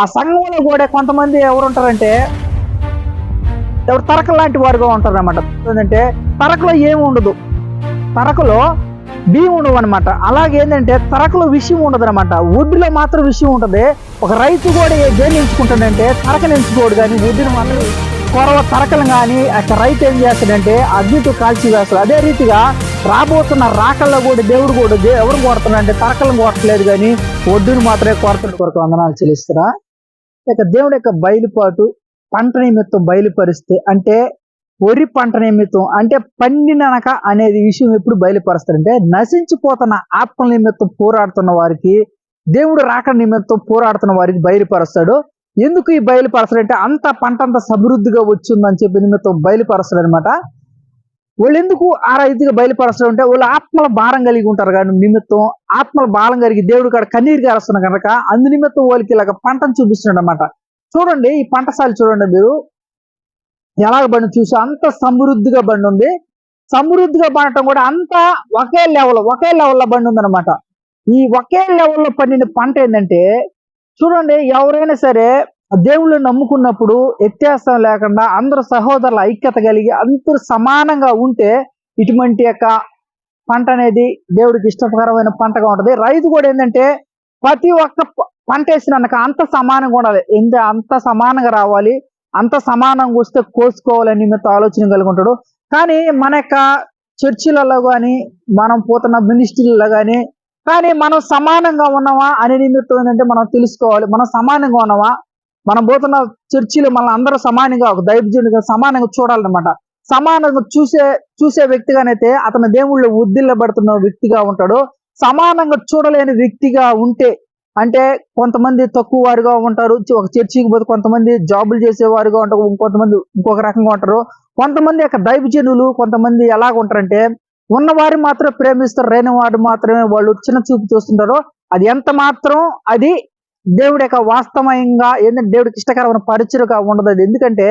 ఆ సంఘంలో కూడా కొంతమంది ఎవరు ఉంటారంటే ఎవరు తరకలు లాంటి వారుగా ఉంటారు అనమాట. ఏంటంటే తరకలో ఏమి ఉండదు, తరకలో బియ్యం ఉండవు అనమాట. అలాగే ఏంటంటే తరకలో విషయం ఉండదు అనమాట, ఒడ్డులో మాత్రం విషయం ఉంటుంది. ఒక రైతు కూడా దేన్ని ఎంచుకుంటాడంటే తరకను ఎంచుకోడు, కానీ ఒడ్డును మాత్రం కొరవ తరకలు కానీ రైతు ఏం చేస్తాడంటే అగ్నితో కాల్చి వేస్తాడు. అదే రీతిగా రాబోతున్న రాకల్లో కూడా దేవుడు కూడా ఎవరు కొడుతున్నాడంటే తరకలను కొట్టలేదు, కానీ ఒడ్డును మాత్రమే కొడుతున్న కొరకు వందనాలు చెల్లిస్తారా. ఇక దేవుడి యొక్క బయలుపాటు పంట నిమిత్తం బయలుపరిస్తే, అంటే వరి పంట నిమిత్తం అంటే పండిననక అనేది విషయం ఎప్పుడు బయలుపరుస్తారంటే నశించిపోతున్న ఆత్మ నిమిత్తం పోరాడుతున్న వారికి, దేవుడు రాక నిమిత్తం పోరాడుతున్న వారికి బయలుపరుస్తాడు. ఎందుకు ఈ బయలుపరస్తాడంటే అంత పంట అంత సమృద్ధిగా వచ్చిందని చెప్పి నిమిత్తం బయలుపరుస్తాడు అనమాట. వాళ్ళు ఎందుకు ఆ రైతుగా బయలుపరచడం అంటే వాళ్ళు ఆత్మల భారం కలిగి ఉంటారు, కానీ నిమిత్తం ఆత్మల భారం కలిగి దేవుడు కాడ కన్నీరు గారుస్తున్న కనుక అందు నిమిత్తం వాళ్ళకి ఇలాగ పంటను చూపిస్తున్నాడు అనమాట. చూడండి ఈ పంటసాలి చూడండి, మీరు ఎలాగ బండి చూసి అంత సమృద్ధిగా బండి ఉంది. సమృద్ధిగా పండటం కూడా అంతా ఒకే లెవెల్లో బండి ఉంది అనమాట. ఈ ఒకే లెవెల్లో పండిన పంట ఏంటంటే చూడండి, ఎవరైనా సరే దేవుళ్ళు నమ్ముకున్నప్పుడు వ్యత్యాసం లేకుండా అందరూ సహోదరుల ఐక్యత కలిగి అందరూ సమానంగా ఉంటే ఇటువంటి యొక్క పంట అనేది దేవుడికి ఇష్టకరమైన పంటగా ఉంటది. రైతు కూడా ఏంటంటే ప్రతి ఒక్క పంట వేసినాక అంత సమానంగా ఉండాలి, అంత సమానంగా రావాలి, అంత సమానంగా వస్తే కోసుకోవాలని నిమిత్తం ఆలోచన కలిగి ఉంటాడు. కానీ మన యొక్క చర్చిలలో కానీ మనం పోతున్న మినిస్ట్రీలలో కానీ మనం సమానంగా ఉన్నామా అనే నిమిత్తం ఏంటంటే మనం తెలుసుకోవాలి. మనం సమానంగా ఉన్నామా, మనం పోతున్న చర్చిలో మన అందరూ సమానంగా ఒక దైవజనుడిగా సమానంగా చూడాలన్నమాట. సమానంగా చూసే వ్యక్తిగానైతే అతను దేవుళ్ళు ఉద్దిల్లబడుతున్న వ్యక్తిగా ఉంటాడు. సమానంగా చూడలేని వ్యక్తిగా ఉంటే అంటే కొంతమంది తక్కువ వారుగా ఉంటారు, ఒక చర్చికి పోతే కొంతమంది జాబులు చేసేవారుగా ఉంటారు, కొంతమంది ఇంకొక రకంగా ఉంటారు. కొంతమంది యొక్క దైవజనులు కొంతమంది ఎలాగ ఉంటారంటే ఉన్నవారు మాత్రం ప్రేమిస్తారు, లేని వారు మాత్రమే వాళ్ళు చిన్న చూపు చూస్తుంటారు. అది ఎంత మాత్రం అది దేవుడి యొక్క వాస్తవంగా ఏంటంటే దేవుడికి ఇష్టకరమైన పరిచయగా ఉండదు. అది ఎందుకంటే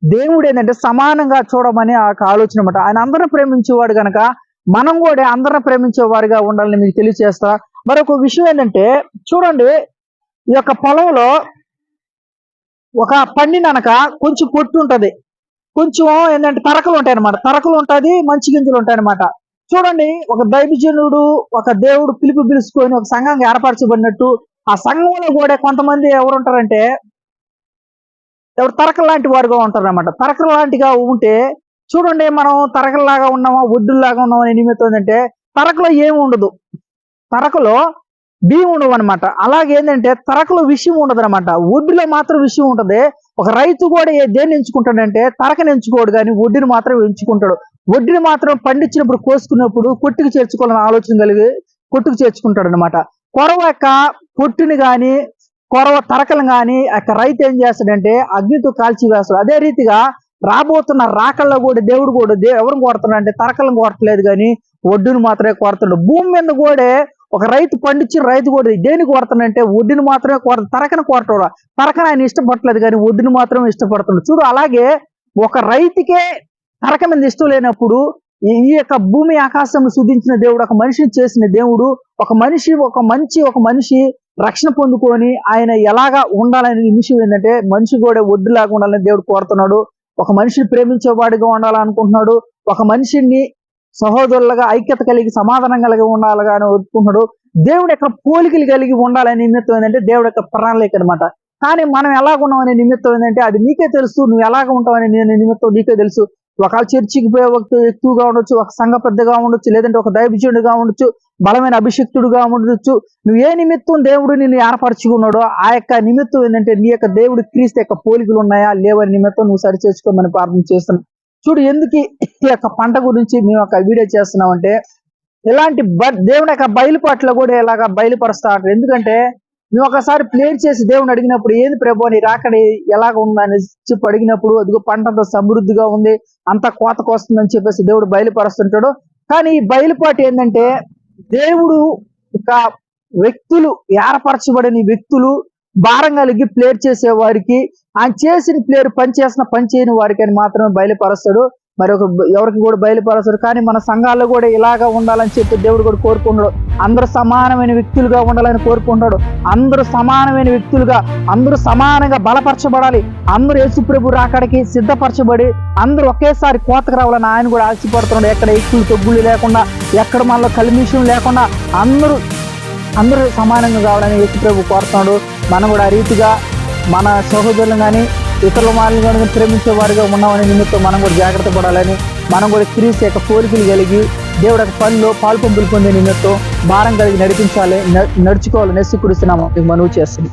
దేవుడు ఏంటంటే సమానంగా చూడమని ఆ ఆలోచన అనమాట. ఆయన అందరిని ప్రేమించేవాడు కనుక మనం కూడా అందరిని ప్రేమించే వారిగా ఉండాలని మీకు తెలియజేస్తా. మరొక విషయం ఏంటంటే చూడండి, ఈ యొక్క పొలంలో ఒక పండిననక కొంచెం పొట్టు ఉంటది, కొంచెం ఏంటంటే తరకలు ఉంటాయి అనమాట, తరకలు ఉంటుంది, మంచి గింజలు ఉంటాయి అనమాట. చూడండి, ఒక దైవజనుడు ఒక దేవుడు పిలుచుకొని ఒక సంఘంగా ఏర్పరచబడినట్టు ఆ సంఘంలో కూడా కొంతమంది ఎవరు ఉంటారంటే ఎవరు తరకలు లాంటి వారుగా ఉంటారు అనమాట. తరకలు లాంటిగా ఉంటే చూడండి, మనం తరకల్లాగా ఉన్నామా ఒడ్డుల్లాగా ఉన్నామా అనే నిమిత్తం ఏంటంటే తరకలో ఏమి ఉండదు, తరకలో బియ్యం ఉండవు అనమాట. అలాగే ఏంటంటే తరకలో విషయం ఉండదు అనమాట, ఒడ్డులో మాత్రం విషయం ఉంటుంది. ఒక రైతు కూడా దేన్ని ఎంచుకుంటాడంటే తరకను ఎంచుకోడు, కానీ ఒడ్డుని మాత్రం ఎంచుకుంటాడు. ఒడ్డుని మాత్రం పండించినప్పుడు కోసుకున్నప్పుడు కొట్టుకు చేర్చుకోవాలని ఆలోచన కలిగి కొట్టుకు చేర్చుకుంటాడు అనమాట. కొరవ యొక్క పొట్టుని కానీ కొరవ తరకలు కానీ యొక్క రైతు ఏం చేస్తాడంటే అగ్నితో కాల్చి వేస్తాడు. అదే రీతిగా రాబోతున్న రాకల్లో కూడా దేవుడు కూడా ఎవరు కొడుతున్నాడు అంటే తరకలను కొట్టలేదు, కానీ ఒడ్డును మాత్రమే కొడుతున్నాడు. భూమి మీద కూడా ఒక రైతు పండించిన రైతు కూడా దేనికి కొడుతున్నాడంటే ఒడ్డును మాత్రమే కొడతాడు, తరకను కొట్టడు. తరకను ఆయన ఇష్టపడలేదు, కానీ ఒడ్డును మాత్రం ఇష్టపడుతున్నాడు. చూడు, అలాగే ఒక రైతుకే తరక మీద ఇష్టం లేనప్పుడు ఈ యొక్క భూమి ఆకాశం సుధించిన దేవుడు, ఒక మనిషిని చేసిన దేవుడు, ఒక మనిషి రక్షణ పొందుకొని ఆయన ఎలాగా ఉండాలనే విషయం ఏంటంటే మనిషి కూడా ఒడ్డులాగా ఉండాలని దేవుడు కోరుతున్నాడు. ఒక మనిషిని ప్రేమించేవాడిగా ఉండాలనుకుంటున్నాడు, ఒక మనిషిని సహోదరులుగా ఐక్యత కలిగి సమాధానం కలిగి ఉండాలిగా అని ఒప్పుకుంటున్నాడు. దేవుడు యొక్క పోలికలు కలిగి ఉండాలనే నిమిత్తం ఏంటంటే దేవుడు యొక్క ప్రణాళిక అనమాట. కానీ మనం ఎలాగున్నాం అనే నిమిత్తం ఏంటంటే అది నీకే తెలుసు, నువ్వు ఎలాగ ఉంటావు అనే నిమిత్తం నీకే తెలుసు. ఒకవేళ చర్చికి పోయే వ్యక్తి ఎక్కువగా ఉండొచ్చు, ఒక సంఘ పెద్దగా ఉండొచ్చు, లేదంటే ఒక దైవజనుడిగా ఉండొచ్చు, బలమైన అభిషక్తుడుగా ఉండొచ్చు. నువ్వు ఏ నిమిత్తం దేవుడు నిన్ను ఏర్పరచుకున్నాడో ఆ యొక్క నిమిత్తం ఏంటంటే నీ యొక్క దేవుడు క్రీస్తు యొక్క పోలికలు ఉన్నాయా లేవని నిమిత్తం నువ్వు సరి చేసుకోమని ప్రార్థన చేస్తున్నావు. చూడు, ఎందుకు ఈ యొక్క పంట గురించి మేము ఒక వీడియో చేస్తున్నామంటే ఇలాంటి దేవుడి యొక్క బయలుపాట్లో కూడా ఇలాగా బయలుపరుస్తా ఉంటారు. ఎందుకంటే మేము ఒకసారి ప్లేర్ చేసి దేవుని అడిగినప్పుడు ఏంది ప్రభు నీ రాకడి ఎలాగ ఉందని చెప్పి అడిగినప్పుడు అదిగో పంట అంత సమృద్ధిగా ఉంది, అంత కోతకు వస్తుందని చెప్పేసి దేవుడు బయలుపరుస్తుంటాడు. కానీ ఈ బయలుపాటు ఏంటంటే దేవుడు ఒక వ్యక్తులు ఏర్పరచబడిన వ్యక్తులు భారం కలిగి ప్లేర్ చేసే వారికి, ఆయన చేసిన ప్లేరు పనిచేసిన పని చేయని వారికి అని మాత్రమే బయలుపరుస్తాడు. మరి ఎవరికి కూడా బయలుపరచరు. కానీ మన సంఘాల్లో కూడా ఇలాగా ఉండాలని చెప్పి దేవుడు కూడా కోరుకుంటాడు. అందరూ సమానమైన వ్యక్తులుగా ఉండాలని కోరుకుంటాడు. అందరూ సమానమైన వ్యక్తులుగా, అందరూ సమానంగా బలపరచబడాలి. అందరూ యేసుప్రభు రాకడికి సిద్ధపరచబడి అందరూ ఒకేసారి కోతకు రావాలని ఆయన కూడా ఆశపడుతున్నాడు. ఎక్కడ ఎక్కులు తగ్గులు లేకుండా, ఎక్కడ మనలో కల్మిషం లేకుండా అందరూ సమానంగా కావాలని యేసుప్రభు కోరుతున్నాడు. మనం కూడా ఆ రీతిగా మన సహోదరులు కానీ ఇతరుల వాళ్ళని కానీ ప్రేమించే వారిగా ఉన్నామని నిమిత్తం మనం కూడా జాగ్రత్త పడాలని, మనం కూడా క్రీస్తు యొక్క కోరికలు కలిగి దేవుడి యొక్క పనిలో పాలు పంపులు పొందే నిమిత్తం భారం కలిగి నడిపించాలి, నడుచుకోవాలని యేసుక్రీస్తు నామమున మనవి చేస్తుంది.